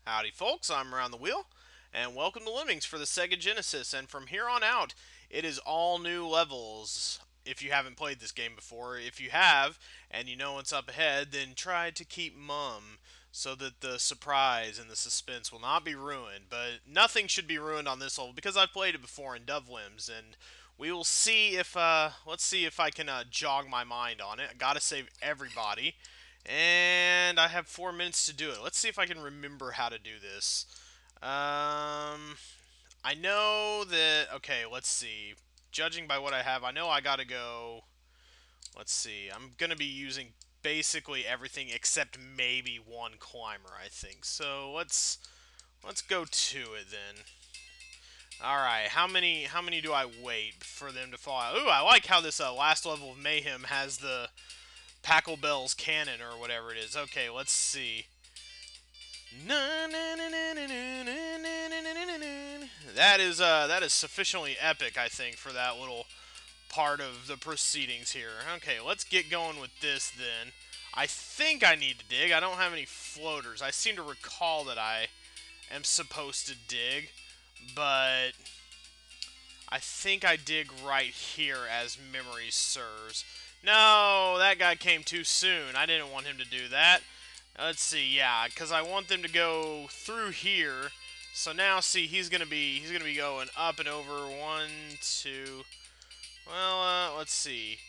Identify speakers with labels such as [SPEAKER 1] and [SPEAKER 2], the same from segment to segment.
[SPEAKER 1] Howdy folks, I'm Around the Wheel, and welcome to Lemmings for the Sega Genesis, and from here on out, it is all new levels. If you haven't played this game before, if you have, and you know what's up ahead, then try to keep mum, so that the surprise and the suspense will not be ruined, but nothing should be ruined on this level, because I've played it before in Dove Limbs, and we will see if, let's see if I can jog my mind on it. I gotta save everybody. And I have 4 minutes to do it. Let's see if I can remember how to do this. I know that... Okay, let's see. Judging by what I have, I know I gotta go... Let's see. I'm gonna be using basically everything except maybe one climber, I think. So let's go to it then. Alright, how many do I wait for them to fall out? Ooh, I like how this last level of Mayhem has the Pachelbel's cannon or whatever it is. Okay, let's see. That is sufficiently epic, I think, for that little part of the proceedings here. Okay, let's get going with this then. I think I need to dig. I don't have any floaters. I seem to recall that I am supposed to dig, but I think I dig right here as memory serves. No, that guy came too soon. I didn't want him to do that. Let's see, yeah, because I want them to go through here. So now, see, he's gonna be going up and over. 1, 2. Well, let's see.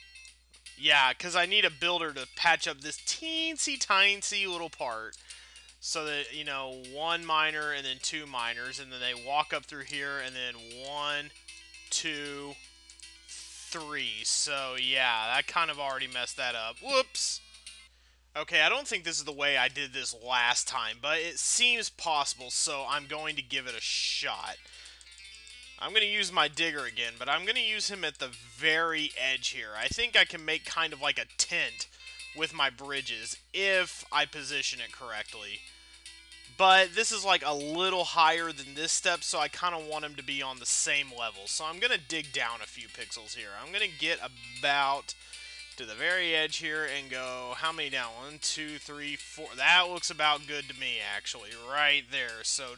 [SPEAKER 1] Yeah, because I need a builder to patch up this teensy-tiny little part. So that, you know, 1 miner and then 2 miners. And then they walk up through here and then 1, 2, 3. So, yeah, that kind of already messed that up. Whoops! Okay, I don't think this is the way I did this last time, but it seems possible, so I'm going to give it a shot. I'm going to use my digger again, but I'm going to use him at the very edge here. I think I can make kind of like a tent with my bridges if I position it correctly. But this is like a little higher than this step, so I kind of want him to be on the same level. So I'm going to dig down a few pixels here. I'm going to get about to the very edge here and go, how many down? 1, 2, 3, 4. That looks about good to me, actually, right there. So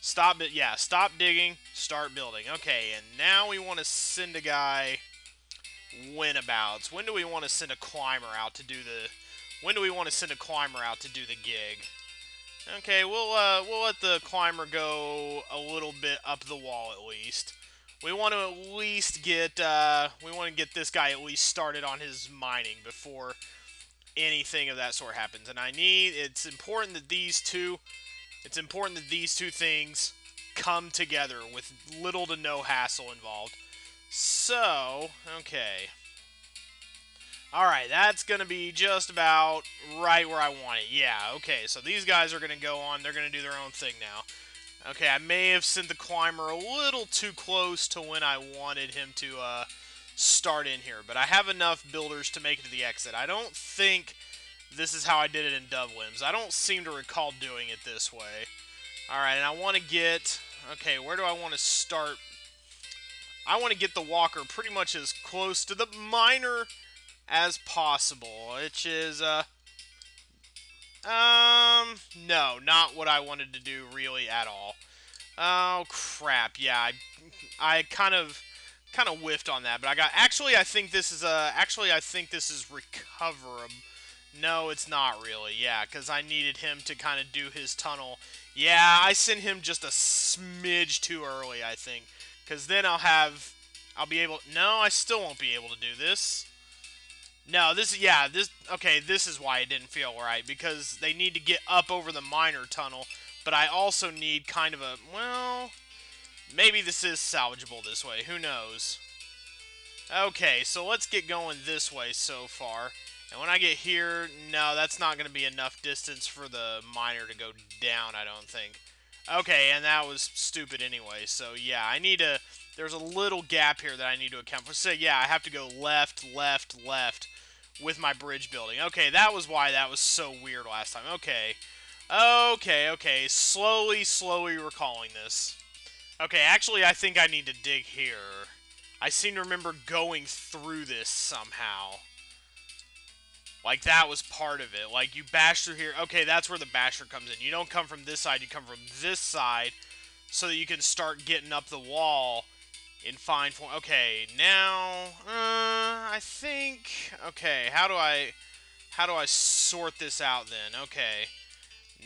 [SPEAKER 1] stop it. Yeah, stop digging, start building. Okay, and now we want to send a guy whenabouts. When do we want to send a climber out to do the? When do we want to send a climber out to do the gig? Okay, we'll let the climber go a little bit up the wall at least. We want to at least get this guy at least started on his mining before anything of that sort happens. And it's important that these two things come together with little to no hassle involved. So, okay. Alright, that's going to be just about right where I want it. Yeah, okay, so these guys are going to go on. They're going to do their own thing now. Okay, I may have sent the climber a little too close to when I wanted him to start in here, but I have enough builders to make it to the exit. I don't think this is how I did it in Dove Limbs. I don't seem to recall doing it this way. Alright, and I want to get... Okay, where do I want to start? I want to get the walker pretty much as close to the miner as possible, which is... no, not what I wanted to do really at all. Oh crap! Yeah, I kind of whiffed on that, but actually I think this is recoverable. No, it's not really. Yeah, because I needed him to kind of do his tunnel. Yeah, I sent him just a smidge too early, I think, because then I'll be able. No, I still won't be able to do this. No, okay, this is why it didn't feel right, because they need to get up over the miner tunnel, but I also need kind of a, well, maybe this is salvageable this way, who knows. Okay, so let's get going this way so far, and when I get here, no, that's not going to be enough distance for the miner to go down, I don't think. Okay, and that was stupid anyway, so yeah, there's a little gap here that I need to account for. So yeah, I have to go left, left, left with my bridge building. Okay, that was why that was so weird last time. Okay. Okay. Slowly recalling this. Okay, actually, I think I need to dig here. I seem to remember going through this somehow. Like, that was part of it. Like, you bash through here. Okay, that's where the basher comes in. You don't come from this side, you come from this side so that you can start getting up the wall in fine form. Okay, now, I think, okay, how do I sort this out then? Okay,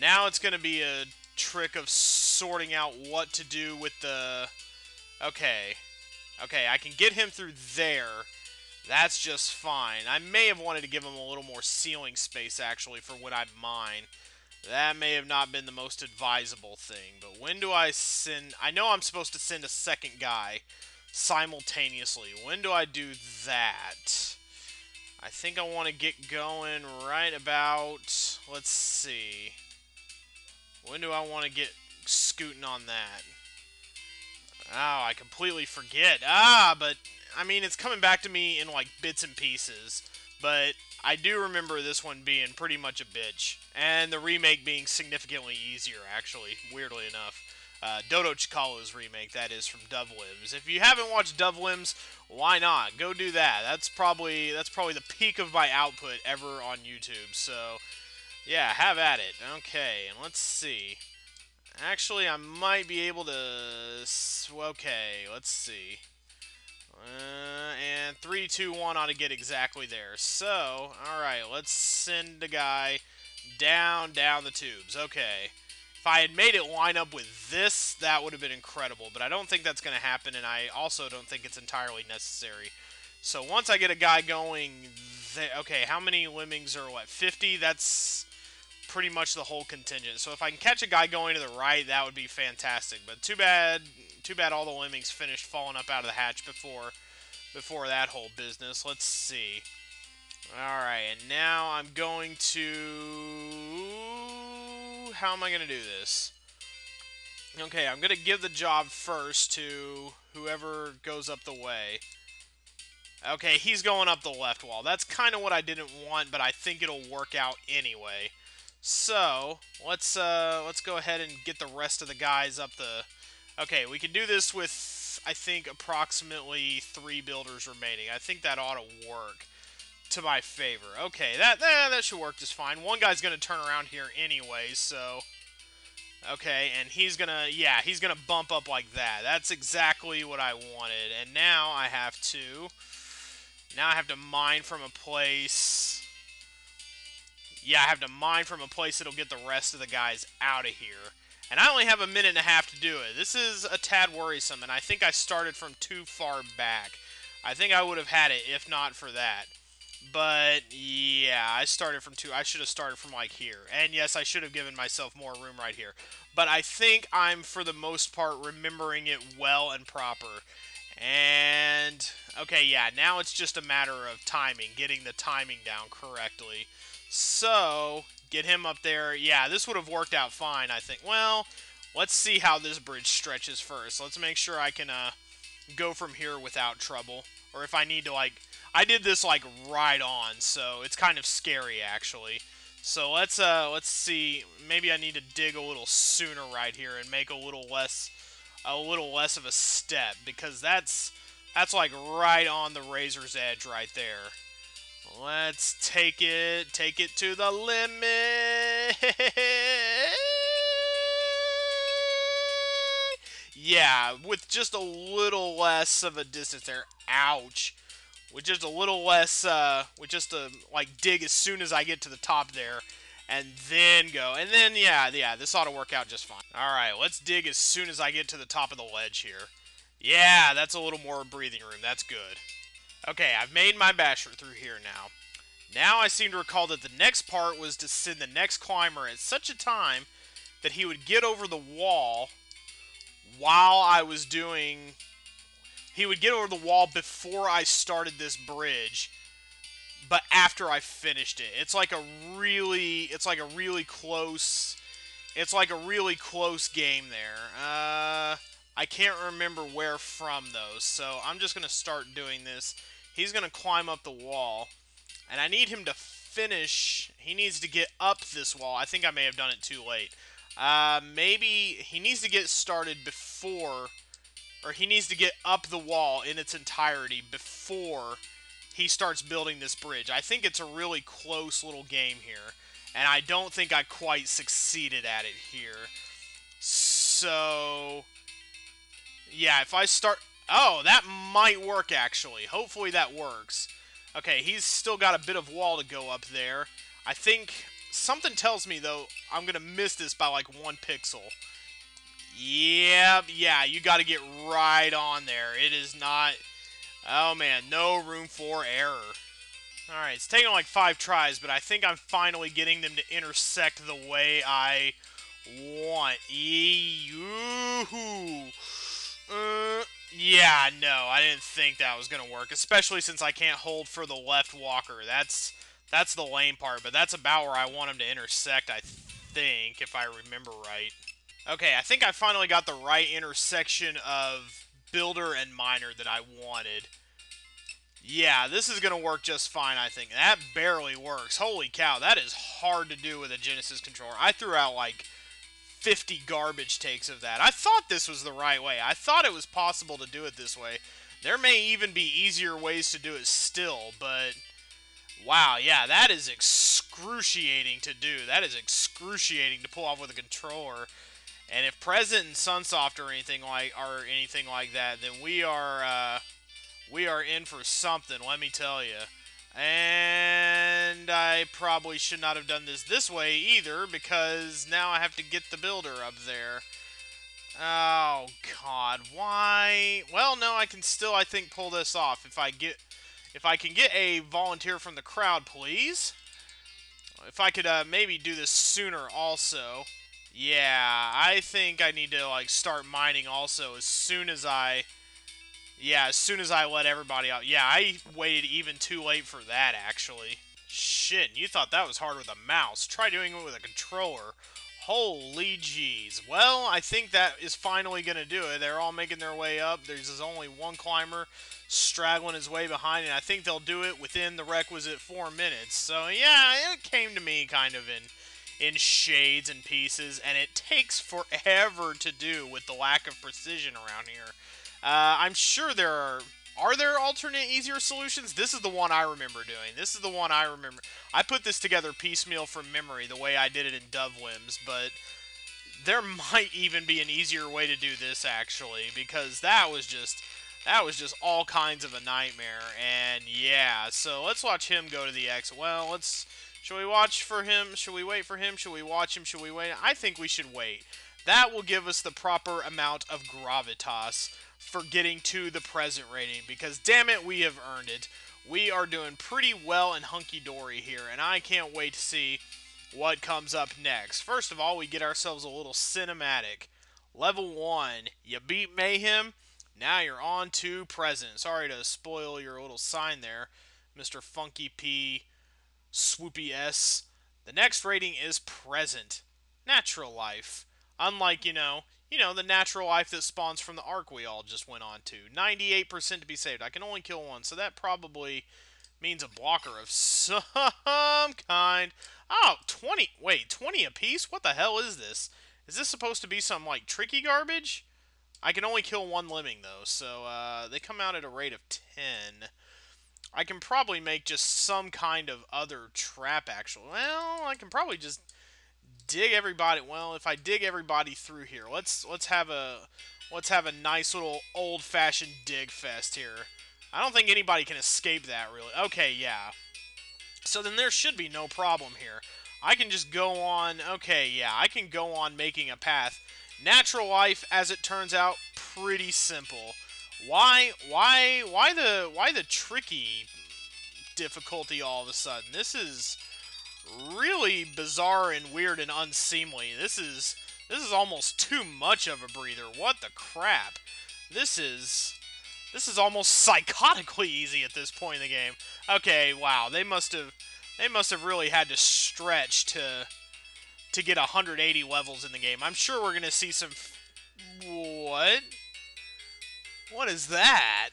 [SPEAKER 1] now it's going to be a trick of sorting out what to do with the, okay, I can get him through there. That's just fine. I may have wanted to give him a little more ceiling space, actually, for when I mine. That may have not been the most advisable thing, but when do I send... I know I'm supposed to send a second guy simultaneously. When do I do that? I think I want to get going right about... Let's see. When do I want to get scooting on that? Oh, I completely forget. But, I mean, it's coming back to me in, like, bits and pieces. But I do remember this one being pretty much a bitch. And the remake being significantly easier, actually, weirdly enough. Dodo Chikalo's remake, that is, from Dove Limbs. If you haven't watched Dove Limbs, why not? Go do that. That's probably the peak of my output ever on YouTube. So, yeah, have at it. Okay, and let's see. Actually, I might be able to... Okay, let's see. And 3, 2, 1 ought to get exactly there. So, alright, let's send the guy down the tubes. Okay. If I had made it line up with this, that would have been incredible. But I don't think that's going to happen, and I also don't think it's entirely necessary. So once I get a guy going... Okay, how many lemmings are, what, 50? That's pretty much the whole contingent. So if I can catch a guy going to the right, that would be fantastic. But too bad all the lemmings finished falling up out of the hatch before that whole business. Let's see. Alright, and now I'm going to... How am I going to do this? Okay, I'm going to give the job first to whoever goes up the way. Okay, he's going up the left wall. That's kind of what I didn't want, but I think it'll work out anyway. So, let's go ahead and get the rest of the guys up the... Okay, we can do this with, I think, approximately 3 builders remaining. I think that ought to work to my favor. Okay, that should work just fine. One guy's going to turn around here anyway, so... Okay, and he's going to bump up like that. That's exactly what I wanted. And now I have to mine from a place... Yeah, I have to mine from a place that'll get the rest of the guys out of here. And I only have a minute and a half to do it. This is a tad worrisome, and I think I started from too far back. I think I would have had it if not for that. But, yeah, I should have started from, like, here. And, yes, I should have given myself more room right here. But I think I'm, for the most part, remembering it well and proper. And, okay, yeah, now it's just a matter of timing, getting the timing down correctly. So, get him up there. Yeah, this would have worked out fine, I think. Well, let's see how this bridge stretches first. Let's make sure I can go from here without trouble. Or if I need to, like... I did this, like, right on, so it's kind of scary, actually. So let's see. Maybe I need to dig a little sooner right here and make a little less of a step, because that's like right on the razor's edge right there. Let's take it to the limit. Yeah, with just a little less of a distance there. Ouch. With just a little less, like, dig as soon as I get to the top there. And then go. And then, yeah, this ought to work out just fine. Alright, let's dig as soon as I get to the top of the ledge here. Yeah, that's a little more breathing room. That's good. Okay, I've made my basher through here now. Now I seem to recall that the next part was to send the next climber at such a time that he would get over the wall while I was doing... He would get over the wall before I started this bridge, but after I finished it. It's like a really close game there. I can't remember where from, though, so I'm just going to start doing this. He's going to climb up the wall, and I need him to finish. He needs to get up this wall. I think I may have done it too late. Maybe he needs to get started before, or he needs to get up the wall in its entirety before he starts building this bridge. I think it's a really close little game here, and I don't think I quite succeeded at it here. So, yeah, if I start... Oh, that might work, actually. Hopefully that works. Okay, he's still got a bit of wall to go up there. I think... Something tells me, though, I'm going to miss this by, like, 1 pixel. Yep, yeah, you got to get right on there. It is not... Oh, man, no room for error. Alright, it's taken like 5 tries, but I think I'm finally getting them to intersect the way I want. Yeah, no, I didn't think that was going to work, especially since I can't hold for the left walker. That's the lame part, but that's about where I want them to intersect, I think, if I remember right. Okay, I think I finally got the right intersection of builder and miner that I wanted. Yeah, this is going to work just fine, I think. That barely works. Holy cow, that is hard to do with a Genesis controller. I threw out like 50 garbage takes of that. I thought this was the right way. I thought it was possible to do it this way. There may even be easier ways to do it still, but... Wow, yeah, that is excruciating to do. That is excruciating to pull off with a controller. And if Present and Sunsoft or anything like that, then we are in for something, let me tell you. And I probably should not have done this way either, because now I have to get the builder up there. Oh God, why? Well, no, I can still, I think, pull this off if I can get a volunteer from the crowd, please. If I could maybe do this sooner also. Yeah, I think I need to like start mining also as soon as I let everybody out. Yeah, I waited even too late for that, actually. Shit, you thought that was hard with a mouse. Try doing it with a controller. Holy jeez. Well, I think that is finally going to do it. They're all making their way up. There's only one climber straggling his way behind, and I think they'll do it within the requisite 4 minutes. So, yeah, it came to me kind of in shades and pieces, and it takes forever to do with the lack of precision around here. I'm sure there are there alternate, easier solutions? This is the one I remember doing. This is the one I remember. I put this together piecemeal from memory, the way I did it in Dove Limbs, but there might even be an easier way to do this, actually, because that was just all kinds of a nightmare, and yeah, so let's watch him go to the exit. Well, should we watch for him? Should we wait for him? Should we watch him? Should we wait? I think we should wait. That will give us the proper amount of gravitas for getting to the present rating, because damn it, we have earned it. We are doing pretty well and hunky-dory here, and I can't wait to see what comes up next. First of all, we get ourselves a little cinematic. Level 1, you beat Mayhem, now you're on to present. Sorry to spoil your little sign there, Mr. Funky P, Swoopy S. The next rating is present. Natural life. Unlike, you know, the natural life that spawns from the arc we all just went on to. 98% to be saved. I can only kill one, so that probably means a blocker of some kind. Oh, 20. Wait, 20 apiece? What the hell is this? Is this supposed to be some, like, tricky garbage? I can only kill one lemming, though, so they come out at a rate of 10. I can probably make just some kind of other trap, actually. Well, I can probably just dig everybody. Well, if I dig everybody through here, let's have a nice little old-fashioned dig fest here. I don't think anybody can escape that, really. Okay, yeah. So then there should be no problem here. I can just go on. Okay, yeah, I can go on making a path. Natural life, as it turns out, pretty simple. Why the tricky difficulty all of a sudden? This is really bizarre and weird and unseemly. This is almost too much of a breather. What the crap? This is almost psychotically easy at this point in the game. Okay, wow. They must have really had to stretch to get 180 levels in the game. I'm sure we're going to see some... What? What is that?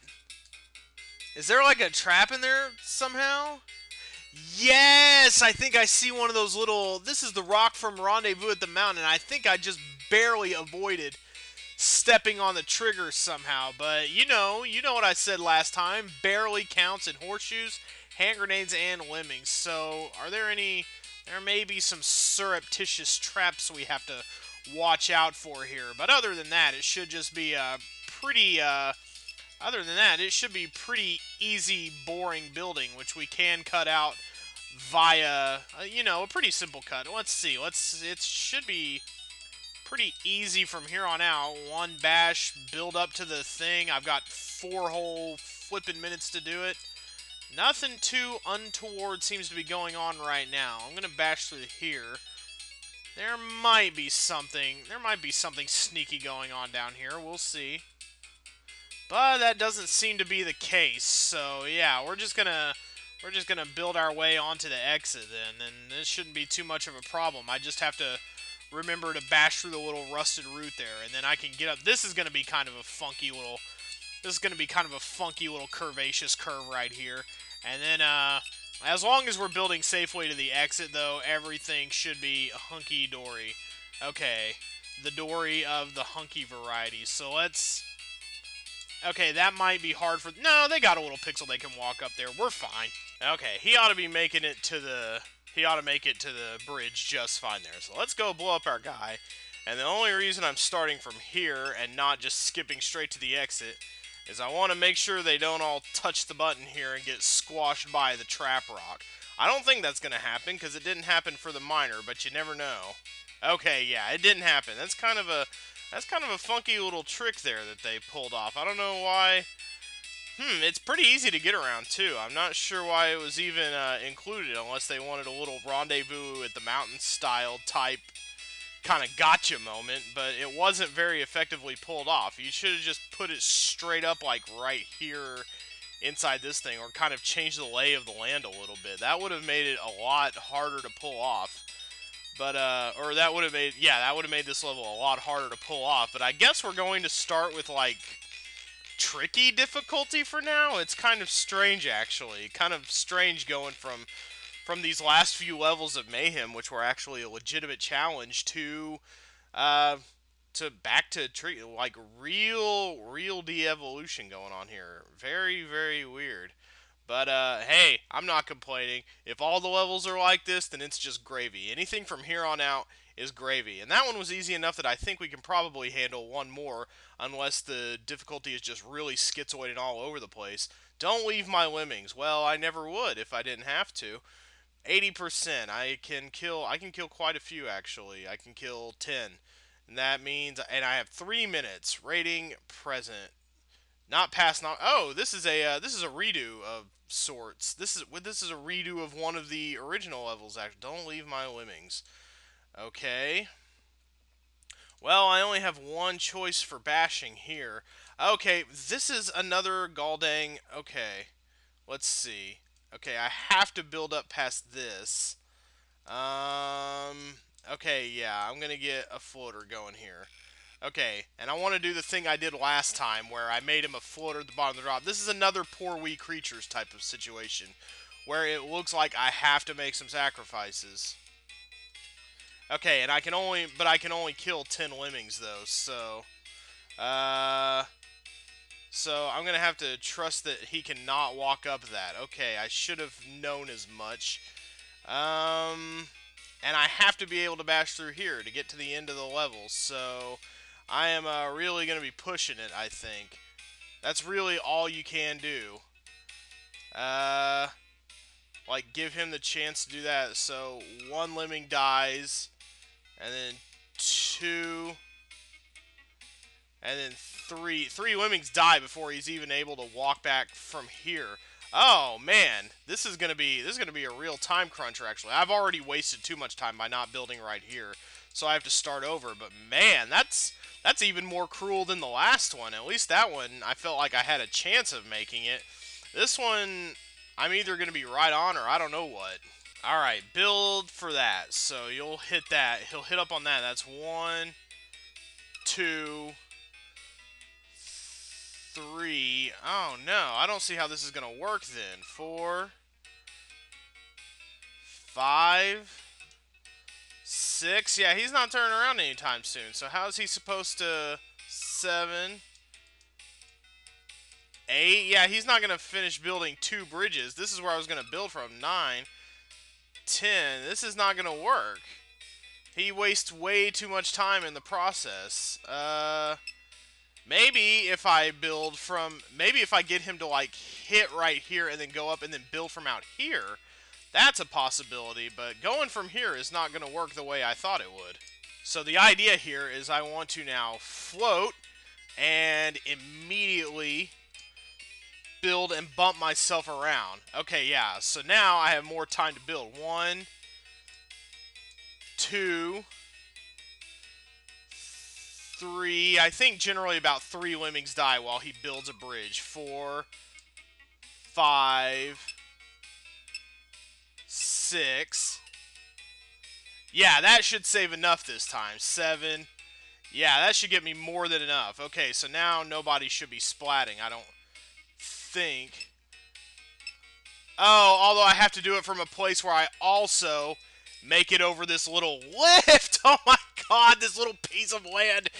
[SPEAKER 1] Is there like a trap in there somehow? Yes! I think I see one of those little... This is the rock from Rendezvous at the Mountain, and I think I just barely avoided stepping on the trigger somehow. But you know what I said last time. Barely counts in horseshoes, hand grenades, and lemmings. So are there any? There may be some surreptitious traps we have to watch out for here. But other than that, it should just be a pretty. Other than that, it should be pretty easy, boring building, which we can cut out via, a pretty simple cut. Let's see. It should be pretty easy from here on out. One bash, build up to the thing. I've got 4 whole flipping minutes to do it. Nothing too untoward seems to be going on right now. I'm going to bash through here. There might be something sneaky going on down here. We'll see. But that doesn't seem to be the case. So, yeah, we're just going to build our way onto the exit then, and this shouldn't be too much of a problem. I just have to remember to bash through the little rusted root there, and then I can get up. This is going to be kind of a funky little curvaceous curve right here. And then, as long as we're building safely to the exit, though, everything should be hunky-dory. Okay, the dory of the hunky variety. So let's... Okay, that might be hard for... No, they got a little pixel they can walk up there. We're fine. Okay, he ought to be making it to the... He ought to make it to the bridge just fine there. So let's go blow up our guy. And the only reason I'm starting from here and not just skipping straight to the exit is I want to make sure they don't all touch the button here and get squashed by the trap rock. I don't think that's going to happen because it didn't happen for the miner, but you never know. Okay, yeah, it didn't happen. That's kind of a funky little trick there that they pulled off. I don't know why. It's pretty easy to get around, too. I'm not sure why it was even included, unless they wanted a little rendezvous at the mountain style type kind of gotcha moment, but it wasn't very effectively pulled off. You should have just put it straight up, like, right here inside this thing, or kind of changed the lay of the land a little bit. That would have made it a lot harder to pull off. But, or that would have made, yeah, that would have made this level a lot harder to pull off. But I guess we're going to start with, like, tricky difficulty for now. It's kind of strange, actually. Kind of strange going from these last few levels of Mayhem, which were actually a legitimate challenge, to back to like real de-evolution going on here. Very, very weird. But, hey, I'm not complaining. If all the levels are like this, then it's just gravy. Anything from here on out is gravy. And that one was easy enough that I think we can probably handle one more, unless the difficulty is just really schizoid and all over the place. Don't leave my lemmings. Well, I never would if I didn't have to. 80%. I can kill quite a few, actually. I can kill 10. And that means, and I have 3 minutes. Rating present. Not past, not... Oh, this is a redo of sorts. This is a redo of one of the original levels, actually. Don't leave my lemmings. Okay. Well, I only have one choice for bashing here. Okay, this is another Galdang. Okay. Let's see. Okay, I have to build up past this. Okay, yeah, I'm gonna get a floater going here. Okay, and I want to do the thing I did last time, where I made him a floater at the bottom of the drop. This is another poor wee creatures type of situation, where it looks like I have to make some sacrifices. Okay, and I can only kill 10 lemmings though, so I'm gonna have to trust that he cannot walk up that. Okay, I should have known as much. And I have to be able to bash through here to get to the end of the level, so I am really going to be pushing it, I think. That's really all you can do. Like, give him the chance to do that. So, 1 lemming dies, and then 2, and then 3. 3 lemmings die before he's even able to walk back from here. Oh man, this is gonna be a real time cruncher. Actually, I've already wasted too much time by not building right here, so I have to start over. But man, that's even more cruel than the last one. At least that one, I felt like I had a chance of making it. This one, I'm either gonna be right on or I don't know what. All right, build for that. So you'll hit that. He'll hit up on that. That's 1, 2. 3. Oh no, I don't see how this is gonna work then. 4, 5, 6. Yeah, he's not turning around anytime soon. So how is he supposed to... 7... 8. Yeah, he's not going to finish building 2 bridges. This is where I was going to build from. 9. 10. This is not going to work. He wastes way too much time in the process. Maybe if I build from... Maybe if I get him to, like, hit right here and then go up and then build from out here, that's a possibility. But going from here is not going to work the way I thought it would. So the idea here is I want to now float and immediately build and bump myself around. Okay, yeah. So now I have more time to build. 1, 2... 3. I think generally about 3 lemmings die while he builds a bridge. 4, 5, 6. Yeah, that should save enough this time. 7. Yeah, that should get me more than enough. Okay, so now nobody should be splatting, I don't think. Oh, although I have to do it from a place where I also make it over this little lift. Oh my god, this little piece of land.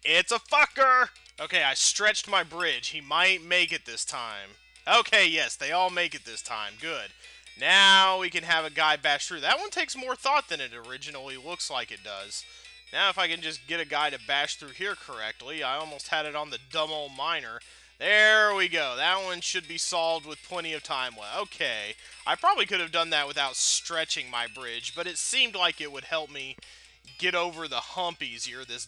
[SPEAKER 1] It's a fucker. Okay, I stretched my bridge. He might make it this time. Okay, yes, they all make it this time. Good. Now we can have a guy bash through. That one takes more thought than it originally looks like it does. Now if I can just get a guy to bash through here correctly. I almost had it on the dumb old miner. There we go. That one should be solved with plenty of time left. Okay. I probably could have done that without stretching my bridge, but it seemed like it would help me get over the hump easier. This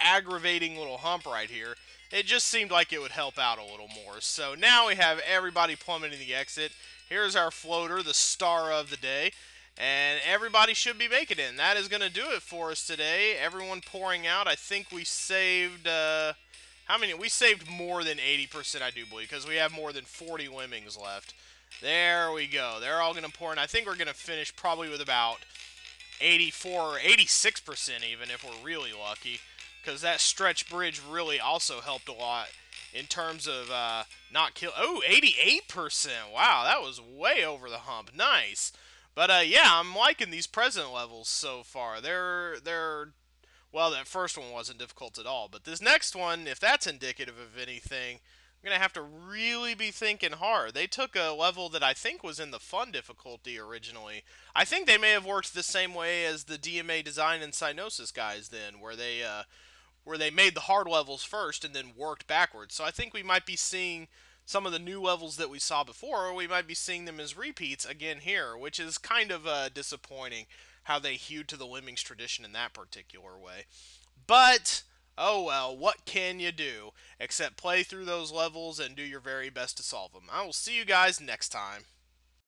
[SPEAKER 1] aggravating little hump right here. It just seemed like it would help out a little more. So now we have everybody plummeting the exit. Here's our floater, the star of the day. And everybody should be making it. And that is going to do it for us today. Everyone pouring out. I think we saved... how many? We saved more than 80%, I do believe, because we have more than 40 lemmings left. There we go. They're all going to pour in. I think we're going to finish probably with about 84 or 86% even, if we're really lucky, because that stretch bridge really also helped a lot in terms of not kill... Oh, 88%! Wow, that was way over the hump. Nice. But, yeah, I'm liking these present levels so far. They're well, that first one wasn't difficult at all, but this next one, if that's indicative of anything, I'm going to have to really be thinking hard. They took a level that I think was in the fun difficulty originally. I think they may have worked the same way as the DMA Design and Cyanosis guys then, where they made the hard levels first and then worked backwards. So I think we might be seeing some of the new levels that we saw before, or we might be seeing them as repeats again here, which is kind of disappointing how they hewed to the Lemmings tradition in that particular way. But, oh well, what can you do except play through those levels and do your very best to solve them? I will see you guys next time.